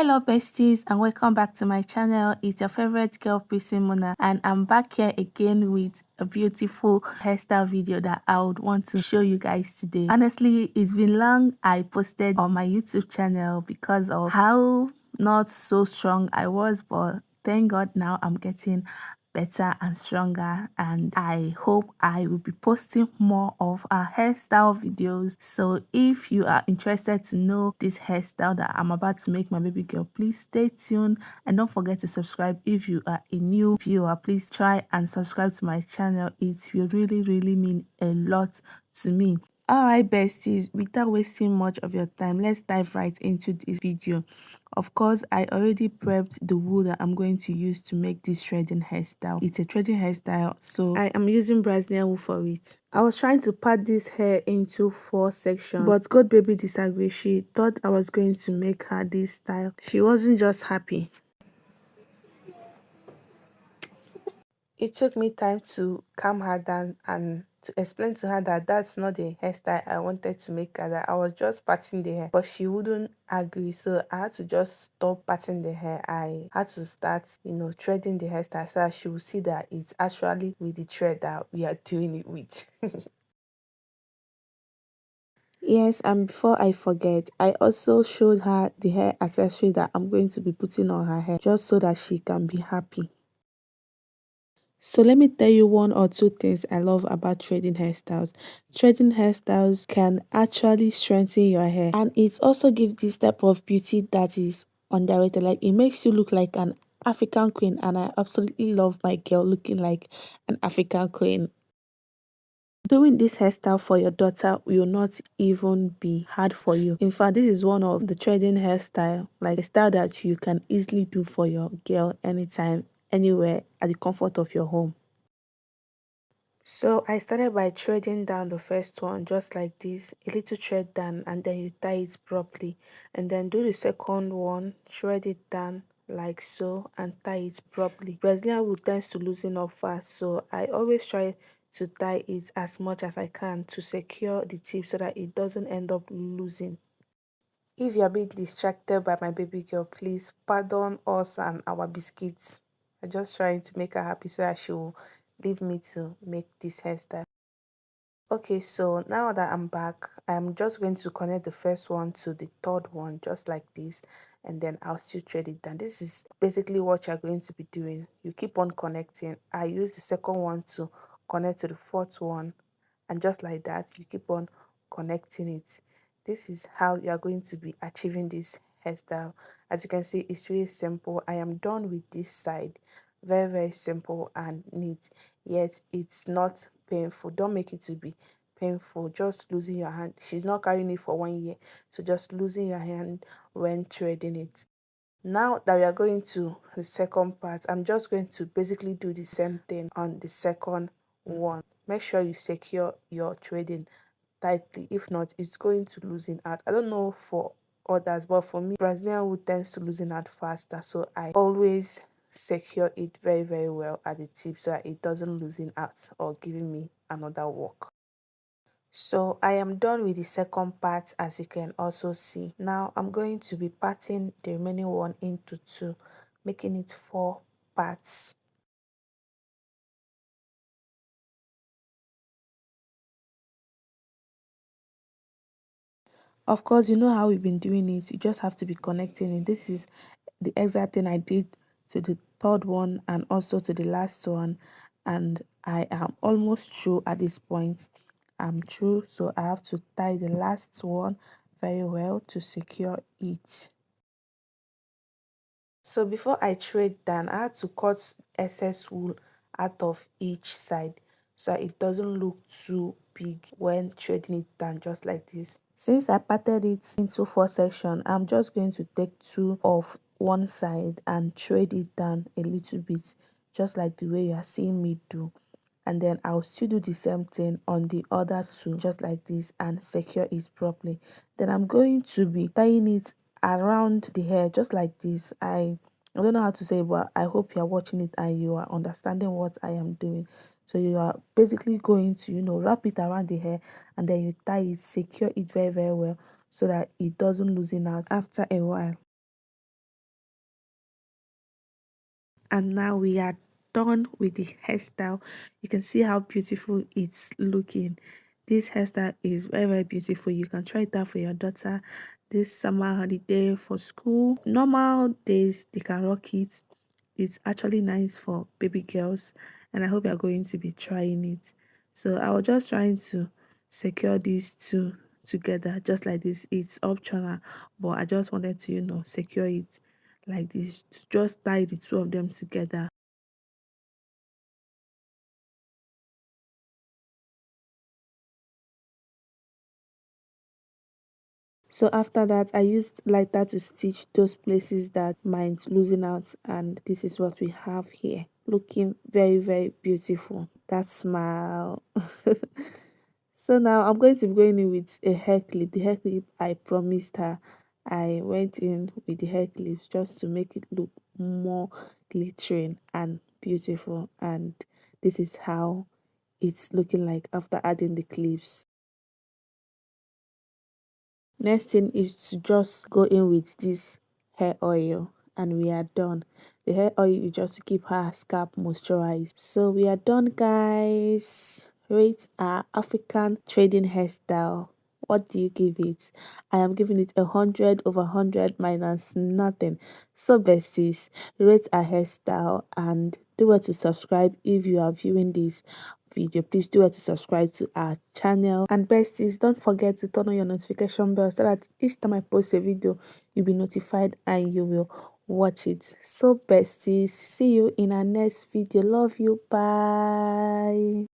Hello besties and welcome back to my channel. It's your favorite girl Mona, and I'm back here again with a beautiful hairstyle video that I would want to show you guys today. Honestly, it's been long I posted on my YouTube channel because of how not so strong I was, but thank God now I'm getting better and stronger, and I hope I will be posting more of our hairstyle videos. So if you are interested to know this hairstyle that I'm about to make my baby girl, please stay tuned and don't forget to subscribe. If you are a new viewer, please try and subscribe to my channel. It will really mean a lot to me. Alright besties, without wasting much of your time, let's dive right into this video. Of course, I already prepped the wool that I'm going to use to make this threading hairstyle. It's a threading hairstyle, so I am using Brazilian wool for it. I was trying to part this hair into 4 sections, but God baby disagreed. She thought I was going to make her this style. She wasn't just happy. It took me time to calm her down and to explain to her that that's not the hairstyle I wanted to make her, that I was just parting the hair, but she wouldn't agree. So I had to just stop parting the hair. I had to start, threading the hairstyle so that she will see that it's actually with the thread that we are doing it with. Yes, and before I forget, I also showed her the hair accessory that I'm going to be putting on her hair just so that she can be happy. So let me tell you 1 or 2 things I love about threading hairstyles. Threading hairstyles can actually strengthen your hair, and it also gives this type of beauty that is underrated. Like, it makes you look like an African queen, and I absolutely love my girl looking like an African queen. Doing this hairstyle for your daughter will not even be hard for you. In fact, this is one of the threading hairstyle, like a style that you can easily do for your girl anytime, anywhere, at the comfort of your home. So I started by threading down the first one just like this, a little thread down, and then you tie it properly, and then do the second one, thread it down like so and tie it properly. Brazilian wool tends to loosen up fast, so I always try to tie it as much as I can to secure the tip so that it doesn't end up losing. If you're being distracted by my baby girl, please pardon us and our biscuits. I'm just trying to make her happy so that she will leave me to make this hairstyle. Okay, so now that I'm back, I'm just going to connect the first one to the third one just like this, and then I'll still thread it down. This is basically what you're going to be doing. You keep on connecting. I use the second one to connect to the fourth one, and just like that you keep on connecting it. This is how you are going to be achieving this hairstyle. As you can see, it's really simple. I am done with this side. Very simple and neat, yet it's not painful. Don't make it to be painful. Just losing your hand. She's not carrying it for 1 year, so just losing your hand when threading it. Now that we are going to the second part, I'm just going to basically do the same thing on the second one. Make sure you secure your threading tightly. If not, it's going to loosen out. I don't know for others, but for me, Brazilian wool tends to loosen out faster, so I always secure it very well at the tip so that it doesn't loosen out or giving me another work. So I am done with the second part, as you can also see. Now I'm going to be parting the remaining one into 2, making it 4 parts. Of course, you know how we've been doing it. You just have to be connecting it. This is the exact thing I did to the third one and also to the last one. And I am almost through at this point. I'm through, so I have to tie the last one very well to secure it. So before I thread down, I had to cut excess wool out of each side so it doesn't look too big when threading it down, just like this. Since I parted it into 4 sections, I'm just going to take 2 of one side and thread it down a little bit, just like the way you are seeing me do. And then I'll still do the same thing on the other 2, just like this, and secure it properly. Then I'm going to be tying it around the hair just like this. I don't know how to say it, but I hope you are watching it and you are understanding what I am doing. So you are basically going to wrap it around the hair, and then you tie it, secure it very well so that it doesn't loosen out after a while. and now we are done with the hairstyle. You can see how beautiful it's looking. This hairstyle is very, very beautiful. You can try it out for your daughter this summer holiday for school. Normal days they can rock it. It's actually nice for baby girls, and I hope you're going to be trying it. So I was just trying to secure these two together just like this. It's optional, but I just wanted to, secure it like this, to just tie the two of them together. So after that, I used lighter to stitch those places that might losing out, and this is what we have here. Looking very, very beautiful. That smile. So now I'm going to be going in with a hair clip. The hair clip I promised her. I went in with the hair clips just to make it look more glittering and beautiful. And this is how it's looking like after adding the clips. Next thing is to just go in with this hair oil, and we are done. The hair oil is just to keep her scalp moisturized. So we are done, guys. Rate our African trading hairstyle. What do you give it? I am giving it 100/100 minus nothing. So besties, rate our hairstyle and do well to subscribe if you are viewing this video. Please do well to subscribe to our channel. And besties, don't forget to turn on your notification bell so that each time I post a video, you'll be notified and you will watch it. So besties, see you in our next video. Love you. Bye.